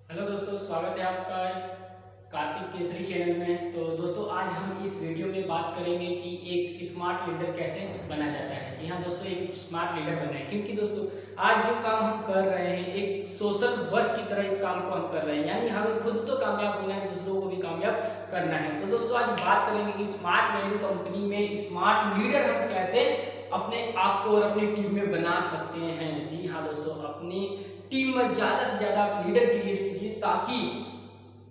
Hello दोस्तों, स्वागत है आपका कार्तिक केसरी चैनल में। तो दोस्तों, आज हम इस वीडियो में बात करेंगे कि एक स्मार्ट लीडर कैसे बना जाता है। जी हाँ दोस्तों, एक स्मार्ट लीडर बना है क्योंकि दोस्तों आज जो काम हम कर रहे हैं एक सोशल वर्क की तरह इस काम को हम कर रहे हैं, यानी हमें खुद तो कामयाब होना है, दूसरों को भी कामयाब करना है। तो दोस्तों आज बात करेंगे कि स्मार्ट वैल्यू कंपनी में स्मार्ट लीडर हम कैसे अपने आप को और अपनी टीम में बना सकते हैं। जी हाँ दोस्तों, अपनी टीम में ज़्यादा से ज़्यादा आप लीडर क्रिएट कीजिए ताकि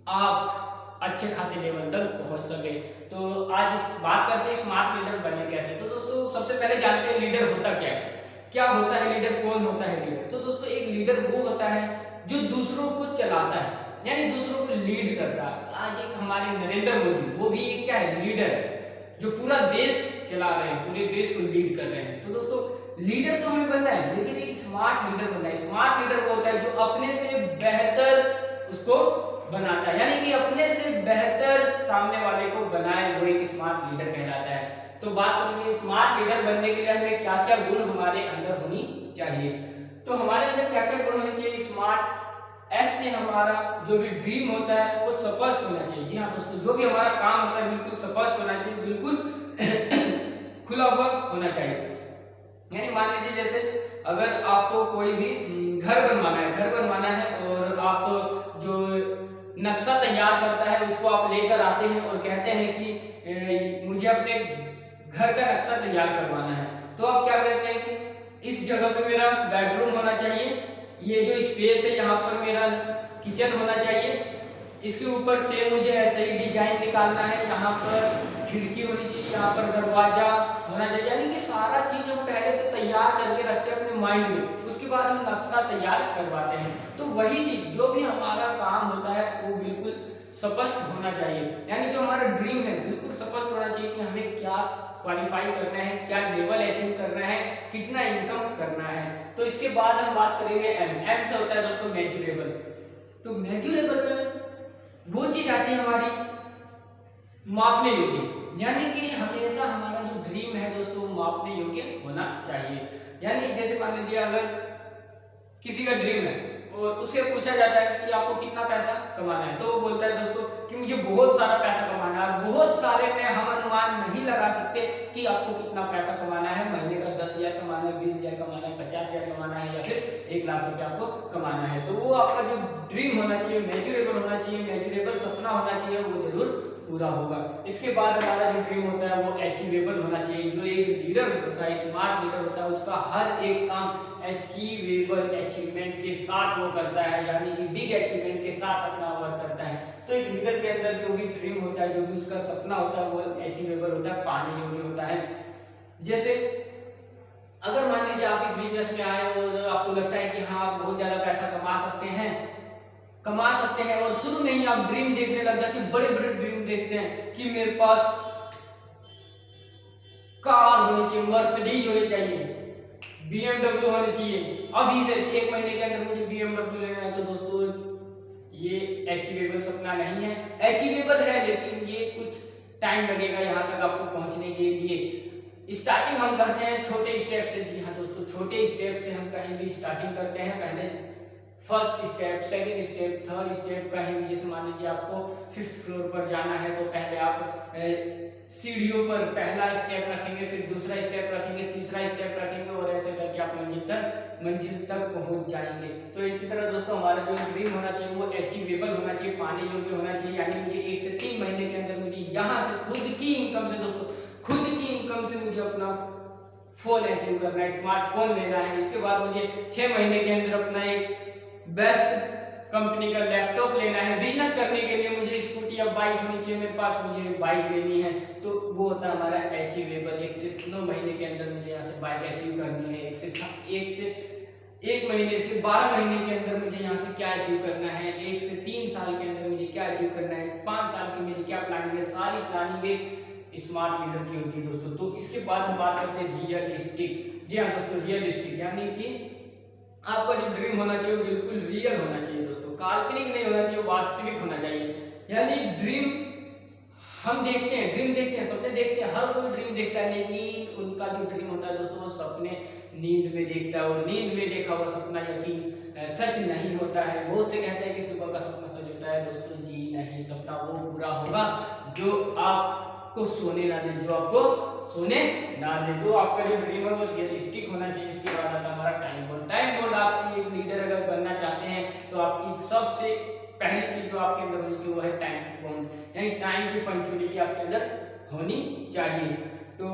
आप अच्छे खासे लेवल तक पहुंच सके। तो आज इस बात करते हैं स्मार्ट लीडर बने कैसे। तो दोस्तों सबसे पहले जानते हैं लीडर होता क्या है, क्या होता है लीडर, कौन होता है लीडर। तो दोस्तों एक लीडर वो होता है जो दूसरों को चलाता है, यानी दूसरों को लीड करता है। आज एक हमारे नरेंद्र मोदी, वो भी एक क्या है, लीडर जो पूरा देश चला रहे हैं, पूरे देश को लीड कर रहे हैं। तो दोस्तों लीडर तो हमें बनना है, लेकिन एक स्मार्ट लीडर बनना है। स्मार्ट लीडर वो होता है जो अपने से बेहतर उसको बनाता है, यानी कि अपने से बेहतर सामने वाले को बनाए, वो एक स्मार्ट लीडर कहलाता है। तो बात करेंगे स्मार्ट लीडर बनने के लिए हमें क्या क्या गुण हमारे अंदर होनी चाहिए। तो हमारे अंदर क्या क्या गुण होने चाहिए। स्मार्ट एस से हमारा जो भी ड्रीम होता है वो स्पष्ट होना चाहिए। जी हाँ दोस्तों, जो भी हमारा काम होता है बिल्कुल स्पष्ट होना चाहिए, बिल्कुल खुला हुआ होना चाहिए। यानी मान लीजिए जैसे अगर आपको कोई भी घर बनवाना है और आप जो नक्शा तैयार करता है उसको आप लेकर आते हैं और कहते हैं कि मुझे अपने घर का नक्शा तैयार करवाना है। तो आप क्या कहते हैं कि इस जगह पे मेरा बेडरूम होना चाहिए, ये जो स्पेस है यहाँ पर मेरा किचन होना चाहिए, इसके ऊपर से मुझे ऐसे ही डिजाइन निकालना है, यहाँ पर खिड़की होनी चाहिए, यहाँ पर दरवाजा होना चाहिए। यानी कि सारा चीज हम पहले से तैयार करके रखते हैं अपने माइंड में, उसके बाद हम नक्शा तैयार करवाते हैं। तो वही चीज जो भी हमारा काम होता है वो बिल्कुल स्पष्ट होना चाहिए, यानी जो हमारा ड्रीम है बिल्कुल स्पष्ट होना चाहिए कि हमें क्या क्वालिफाई करना है, क्या लेवल अचीव करना है, कितना इनकम करना है। तो इसके बाद हम बात करेंगे एम से होता है दोस्तों मेजरेबल। तो मेजरेबल में वो चीज आती है हमारी मापने योग्य, यानी कि हमेशा हमारा जो ड्रीम है दोस्तों मापने योग्य होना चाहिए। यानी जैसे मान लीजिए अगर किसी का ड्रीम है और उससे पूछा जाता है कि आपको कितना पैसा कमाना है, तो वो बोलता है दोस्तों कि मुझे बहुत सारा पैसा कमाना है। बहुत सारे में हम अनुमान नहीं लगा सकते कि आपको कितना पैसा कमाना है। महीने का 10,000 कमाना है, 20,000 कमाना है, 50,000 कमाना है या फिर 1,00,000 रुपया आपको कमाना है। तो वो आपका जो ड्रीम होना चाहिए मेजरेबल होना चाहिए, मेजरेबल सपना होना चाहिए, वो जरूर पूरा होगा। इसके बाद हमारा जो ड्रीम होता है वो अचीवेबल होना चाहिए। जो एक लीडर होता है, स्मार्ट लीडर होता है, उसका हर एक काम अचीवेबल अचीवमेंट के साथ वो करता है, यानी कि बिग अचीवमेंट के साथ अपना वर्क करता है। तो एक लीडर के अंदर जो भी ड्रीम होता है, जो भी उसका सपना होता है वो अचीवेबल होता है, पाने योग्य होता है। जैसे अगर मान लीजिए आप इस बिजनेस में आए और आपको लगता है कि हाँ आप बहुत ज्यादा पैसा कमा सकते हैं और शुरू में ही आप ड्रीम देखने लग जाते हैं, बड़े बड़े ड्रीम देखते हैं कि मेरे पास कार होनी चाहिए, मर्सिडीज होनी चाहिए, BMW होनी चाहिए, अभी से 1 महीने के अंदर मुझे BMW लेना है। तो दोस्तों ये अचीवेबल सपना नहीं है, अचीवेबल है लेकिन ये कुछ टाइम लगेगा यहाँ तक आपको पहुँचने के लिए। स्टार्टिंग हम करते हैं छोटे स्टेप से। जी हाँ दोस्तों, छोटे स्टेप से हम कहीं भी स्टार्टिंग करते हैं। पहले first step, second step, third step कहीं भी, जैसे मान लीजिए आपको 5th फ्लोर पर जाना है तो पहले आप सीढ़ियों पर पहला स्टेप रखेंगे, फिर दूसरा स्टेप रखेंगे, तीसरा स्टेप रखेंगे और ऐसे करके आप मंजिल तक पहुंच जाएंगे। तो इसी तरह दोस्तों हमारा जो ड्रीम होना चाहिए वो अचीवेबल होना चाहिए, पाने योग्य होना चाहिए। यानी मुझे 1 से 3 महीने के अंदर मुझे यहाँ से खुद की इनकम से दोस्तों, खुद की इनकम से मुझे अपना फोन अचीव करना है, स्मार्टफोन लेना है। इसके बाद मुझे 6 महीने के अंदर अपना एक बेस्ट कंपनी का लैपटॉप लेना है। बिजनेस करने के लिए मुझे स्कूटी या बाइक होनी चाहिए मेरे पास, मुझे बाइक लेनी है। तो वो होता है हमारा अचीवेबल। 1 से 9 महीने के अंदर मुझे यहाँ से बाइक अचीव करनी है। 1 महीने से 12 महीने के अंदर मुझे यहाँ से क्या अचीव करना है, 1 से 3 साल के अंदर मुझे क्या अचीव करना है, 5 साल की मेरी क्या प्लानिंग है। सारी प्लानिंग एक स्मार्ट लीडर की होती है दोस्तों। तो इसके बाद हम बात करते हैं रियलिस्टिक। जी हाँ दोस्तों, रियलिस्टिक यानी कि आपका जो ड्रीम होना चाहिए बिल्कुल रियल होना चाहिए दोस्तों, काल्पनिक नहीं होना चाहिए, वास्तविक होना चाहिए। यानी ड्रीम हम देखते हैं, ड्रीम देखते हैं, सपने देखते हैं, हर कोई ड्रीम देखता है, लेकिन उनका जो ड्रीम होता है दोस्तों वो सपने नींद में देखता है और नींद में देखा हुआ सपना सच नहीं होता है। बहुत से कहते हैं कि सुबह का सपना सच होता है। दोस्तों जी नहीं, सपना वो पूरा होगा जो आपको सोने ना दे, जो आपको सोने ना दे। तो आपका जो ड्रीम है वो रियलिस्टिक होना चाहिए। इसके बाद आता है हमारा टाइम बोर्ड। टाइम बोर्ड आपकी एक लीडर अगर बनना चाहते हैं तो आपकी सबसे पहली चीज जो आपके अंदर होनी चाहिए वो है टाइम बोर्ड, यानी टाइम की पंक्चुअलिटी आपके अंदर होनी चाहिए। तो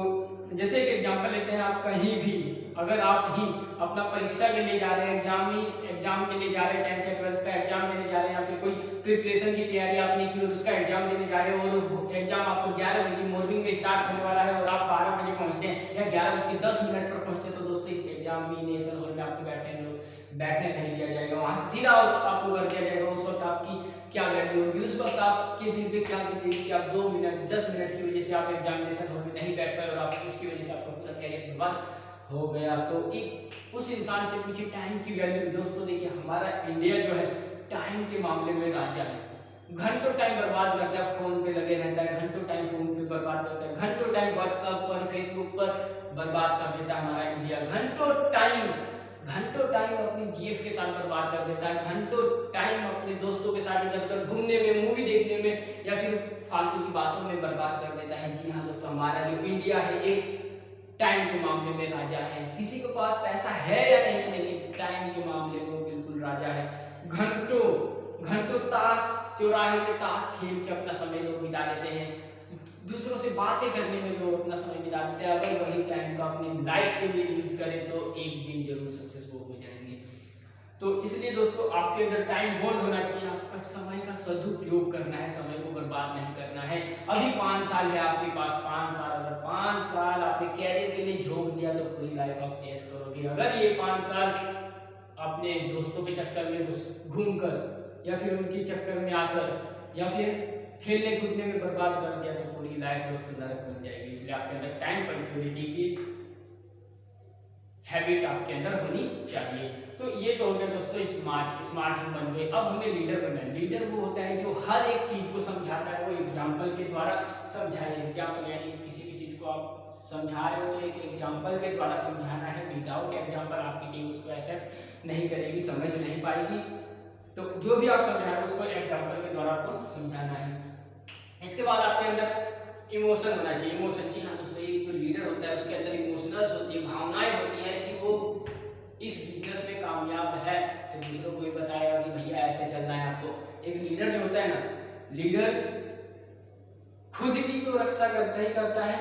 जैसे एक एग्जांपल लेते हैं, आप कहीं भी अगर आप ही अपना परीक्षा के लिए जा रहे हैं, एग्जाम के लिए जा रहे हैं, 10th या 12th का एग्जाम देने जा रहे हैं, या फिर कोई प्रिपरेशन की तैयारी आपने की और उसका एग्जाम देने जा रहे हैं और एग्जाम आपको 11 बजे मॉर्निंग में स्टार्ट होने वाला है और आप 12 बजे पहुंचते हैं या 11:10 पर पहुंचते हैं, तो दोस्तों इस एग्जामिनेशन हॉल में आपको बैठने नहीं दिया जाएगा। वहां से सीधा आपको कर दिया जाएगा। उस वक्त आपकी क्या वैल्यू होगी, उस वक्त आपके दिल पे क्या बीतेगी कि आप 2 मिनट 10 मिनट की वजह से आप एग्जामिनेशन हॉल में नहीं बैठ पाए और आप उसकी वजह से आपका पूरा कैरियर बर्बाद हो गया। तो एक उस इंसान से पूछिए टाइम की वैल्यू। दोस्तों देखिए, हमारा इंडिया जो है टाइम के मामले में राजा है। घंटों टाइम बर्बाद करता है, फोन पे लगे रहता है, घंटों टाइम फोन पे बर्बाद करता है, घंटों टाइम व्हाट्सएप पर फेसबुक पर बर्बाद कर देता है हमारा इंडिया। घंटों टाइम अपनी जीएफ के साथ बर्बाद कर देता है, घंटों टाइम अपने दोस्तों के साथ इधर उधर घूमने में, मूवी देखने में या फिर फालतू की बातों में बर्बाद कर देता है। जी हाँ दोस्तों, हमारा जो इंडिया है एक टाइम के मामले में राजा है। किसी के पास पैसा है या नहीं, लेकिन टाइम के मामले में वो बिल्कुल राजा है। घंटों ताश चौराहे पे ताश खेल के अपना समय लोग बिता देते हैं, दूसरों से बातें करने में लोग अपना समय बिता देते हैं। अगर वही टाइम का अपनी लाइफ के लिए यूज करें तो एक दिन जरूर सक्सेसफुल हो जाएंगे। तो इसलिए दोस्तों आपके अंदर टाइम बोर्ड होना चाहिए। आपका समय का सदुपयोग करना है, समय को बर्बाद नहीं करना है। अभी 5 साल है आपके पास, 5 साल, अगर 5 साल आपने कैरियर के लिए झोंक दिया तो पूरी लाइफ आप फेस करोगे। अगर ये 5 साल अपने दोस्तों के चक्कर में घूमकर या फिर उनके चक्कर में आकर या फिर खेलने कूदने में बर्बाद कर दिया तो पूरी लाइफ दोस्तों नरक बन जाएगी। इसलिए आपके अंदर टाइम पंक्चुअलिटी की हैबिट आपके अंदर होनी चाहिए। तो ये तो हो गया दोस्तों स्मार्ट हम बन गए। अब हमें लीडर बनना है। लीडर वो होता है जो हर एक चीज को समझाता है, वो एग्जाम्पल के द्वारा समझाए। एग्जाम्पल यानी किसी भी चीज को आप समझा रहे हो तो एक एग्जाम्पल के द्वारा समझाना है। विदाउट एग्जाम्पल आपकी टीम उसको एक्सेप्ट नहीं करेगी, समझ नहीं पाएगी। तो जो भी आप समझा रहे हो उसको एग्जाम्पल के द्वारा आपको समझाना है। इसके बाद आपके अंदर इमोशन होना चाहिए। इमोशन, जी हाँ दोस्तों, ये जो लीडर होता है उसके अंदर इमोशनल्स होती है, भावनाएं होती हैं कि वो इस बिजनेस में कामयाब है तो दूसरों को भी बताएगा कि भैया ऐसे चलना है आपको। एक लीडर जो होता है ना, लीडर खुद की तो रक्षा करता ही करता है,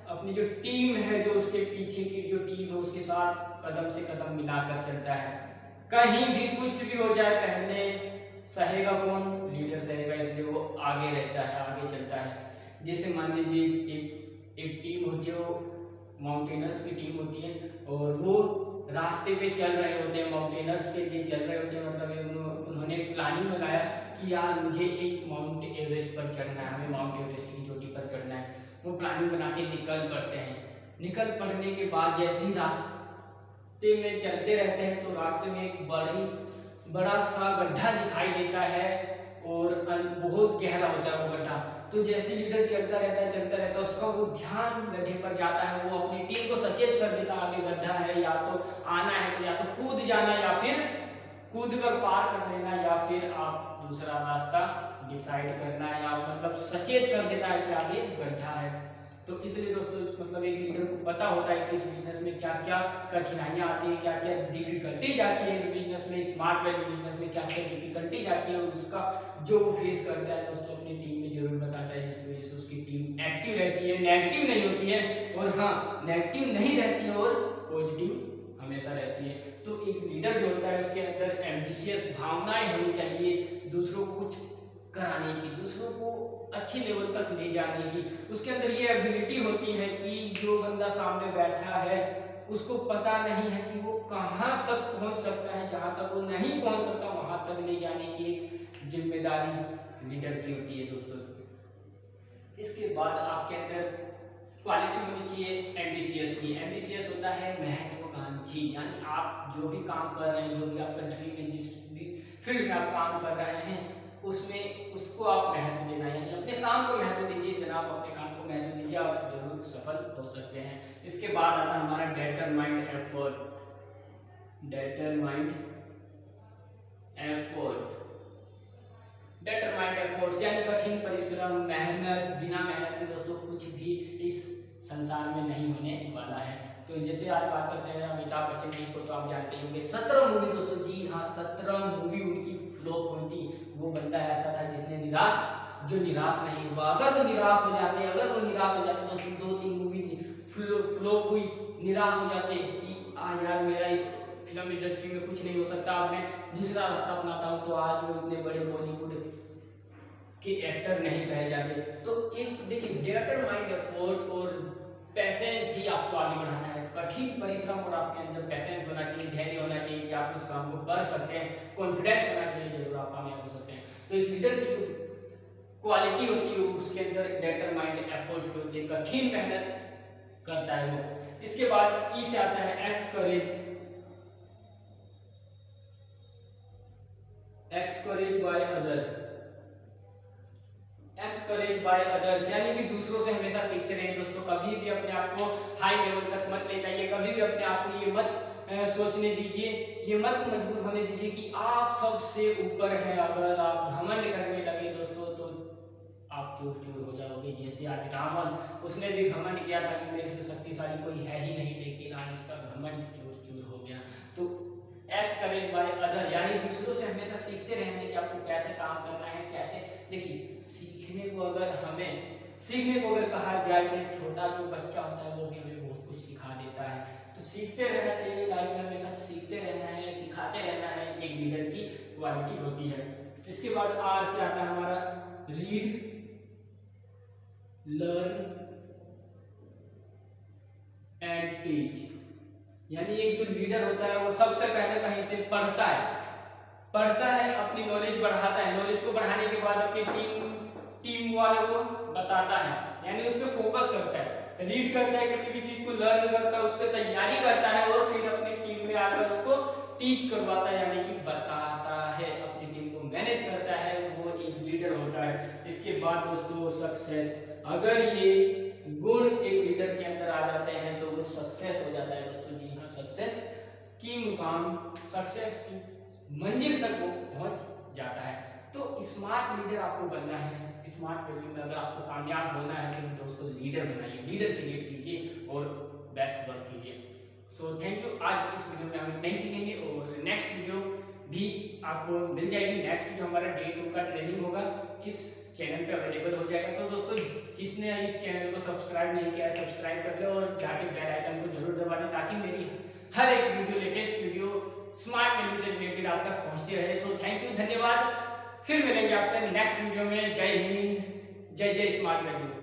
अपनी जो टीम है, जो उसके पीछे की जो टीम है उसके साथ कदम से कदम मिलाकर चलता है। कहीं भी कुछ भी हो जाए पहले सहेगा कौन? लीडर सहेगा, इसलिए वो आगे रहता है, आगे चलता है। जैसे मान लीजिए एक टीम होती है, वो माउंटेनर्स की टीम होती है और वो रास्ते पे चल रहे होते हैं, माउंटेनर्स के लिए चल रहे होते हैं। मतलब उन्होंने प्लानिंग बनाया कि यार मुझे एक माउंट एवरेस्ट पर चढ़ना है, हमें माउंट एवरेस्ट की चोटी पर चढ़ना है। वो प्लानिंग बना के निकल पड़ते हैं। निकल पड़ने के बाद जैसे ही रास्ते में चलते रहते हैं तो रास्ते में एक बड़ा सा गड्ढा दिखाई देता है और बहुत गहरा होता है वो गड्ढा। तो जैसे लीडर चलता रहता है उसका वो ध्यान गड्ढे पर जाता है। वो अपनी टीम को सचेत कर देता है आगे गड्ढा है, या तो आना है तो या तो कूद जाना या फिर कूद कर पार कर लेना या फिर आप दूसरा रास्ता डिसाइड करना है। या मतलब सचेत कर देता है कि आगे गड्ढा है। तो इसलिए दोस्तों मतलब एक लीडर को पता होता है कि इस बिजनेस में क्या क्या कठिनाइयाँ आती है, क्या क्या डिफिकल्टी जाती है इस बिजनेस में, स्मार्ट वैल्यू बिजनेस में क्या क्या डिफिकल्टी जाती है और उसका जो वो फेस करता है दोस्तों अपनी टीम में जरूर बताता है, जिसकी वजह से उसकी टीम एक्टिव रहती है, नेगेटिव नहीं होती है। और हाँ, नेगेटिव नहीं रहती है और पॉजिटिव हमेशा रहती है। तो एक लीडर जो होता है उसके अंदर एम्बिशियस भावनाएं होनी चाहिए, दूसरों को कुछ कराने की, दूसरों को अच्छी लेवल तक ले जाने की। उसके अंदर ये एबिलिटी होती है कि जो बंदा सामने बैठा है उसको पता नहीं है कि वो कहाँ तक पहुँच सकता है, जहाँ तक वो नहीं पहुँच सकता वहाँ तक ले जाने की एक जिम्मेदारी लीडर की होती है दोस्तों। इसके बाद आपके अंदर क्वालिटी होनी चाहिए एम्बिशियस की। एम्बिशियस होता है महत्वाकांक्षी, यानी आप जो भी काम कर रहे हैं, जो भी आपका ड्रीम है, जिस भी फील्ड में आप काम कर रहे हैं उसमें उसको आप महत्व देना, यानी अपने काम को महत्व दीजिए जनाब, अपने काम को महत्व दीजिए, आप जरूर सफल हो सकते हैं। इसके बाद आता है हमारा determined effort. Determined effort, determined efforts यानी कठिन परिश्रम, मेहनत। बिना मेहनत के दोस्तों कुछ भी इस संसार में नहीं होने वाला है। तो जैसे आज बात करते हैं अमिताभ बच्चन जी को, तो आप जानते होंगे 17 मूवी दोस्तों, जी हाँ 17 मूवी उनकी फ्लॉप हुई थी। वो बंदा ऐसा था जिसने जो निराश नहीं हुआ। अगर वो निराश हो जाते दोस्तों, 2-3 मूवी फ्लॉप हुई, निराश हो जाते कि यार मेरा इस फिल्म इंडस्ट्री में कुछ नहीं हो सकता, अब मैं दूसरा रास्ता अपनाता हूँ, तो आज वो इतने बड़े बॉलीवुड के एक्टर नहीं कहे जाते। तो एक देखिए, डिटरमाइंड एफर्ट और पैसेंस ही आपको आगे बढ़ाता है। कठिन परिश्रम और आपके अंदर पैसेंस होना चाहिए, धैर्य होना चाहिए कि आप उस काम को कर सकते हैं, कॉन्फिडेंस होना चाहिए, जरूर आप कामयाब हो सकते हैं। तो एक लीडर की जो क्वालिटी होती है उसके अंदर डिटरमाइंड एफर्ट होती है, कठिन मेहनत करता है वो। इसके बाद ई से आता है एक्सकरेज बाय अदर्स, यानी कि दूसरों से हमेशा सीखते रहें दोस्तों। कभी भी अपने आप को हाई लेवल तक मत ले जाइए, कभी भी अपने आप को ये मत सोचने दीजिए, ये मत मजबूर होने दीजिए कि आप सबसे ऊपर हैं। अगर आप घमंड करने लगे दोस्तों तो आप चूर चूर हो जाओगे। जैसे आज रावण, उसने भी घमंड किया था कि मेरे से शक्तिशाली कोई है ही नहीं, लेकिन आज उसका घमंड चूर चूर हो गया। तो एक्सकरेज बाय अदर यानी दूसरों से हमेशा सीखते रहना कि आपको कैसे काम करना है, कैसे। देखिए, सीखने को अगर कहा जाए तो छोटा जो बच्चा होता है वो भी हमें बहुत कुछ सिखा देता है। तो सीखते रहना चाहिए, लाइफ में हमेशा सीखते रहना है, सिखाते रहना है, एक लीडर की क्वालिटी होती है। इसके बाद आर से आता है हमारा रीड, लर्न एंड टीच, यानी एक जो लीडर होता है वो सबसे पहले कहीं से पढ़ता है, अपनी नॉलेज बढ़ाता है, नॉलेज को बढ़ाने के बाद अपनी टीम वालों को बताता है, यानी उस पर फोकस करता है, रीड करता है, किसी भी चीज को लर्न करता है, उस पर तैयारी करता है और फिर अपनी टीम में आकर उसको टीच करवाता है, यानी कि बताता है, अपनी टीम को मैनेज करता है, वो एक लीडर होता है। इसके बाद दोस्तों सक्सेस, अगर ये गुण एक लीडर के अंदर आ जाते हैं तो वो सक्सेस हो जाता है दोस्तों। जी हाँ, सक्सेस की मंजिल तक वो पहुंच जाता है। तो स्मार्ट लीडर आपको बनना है, स्मार्ट वैल्यू में अगर आपको कामयाब होना है तो दोस्तों लीडर बनाइए, लीडर की लीड कीजिए और बेस्ट वर्क कीजिए। So thank you. आज इस वीडियो में हम नहीं सीखेंगे और नेक्स्ट वीडियो भी आपको मिल जाएगी। नेक्स्ट वीडियो हमारा Day 2 का ट्रेनिंग होगा, इस चैनल पे अवेलेबल हो जाएगा। तो दोस्तों जिसने इस चैनल को सब्सक्राइब नहीं किया है सब्सक्राइब कर लो और जाके बेल आइकन को जरूर दबा दें ताकि मेरी हर एक video, latest video smart value से रिलेटेड आप तक पहुंचती रहे। सो थैंक यू, धन्यवाद। फिर मिलेंगे आपसे नेक्स्ट वीडियो में। जय हिंद, जय जय स्मार्ट वैल्यू।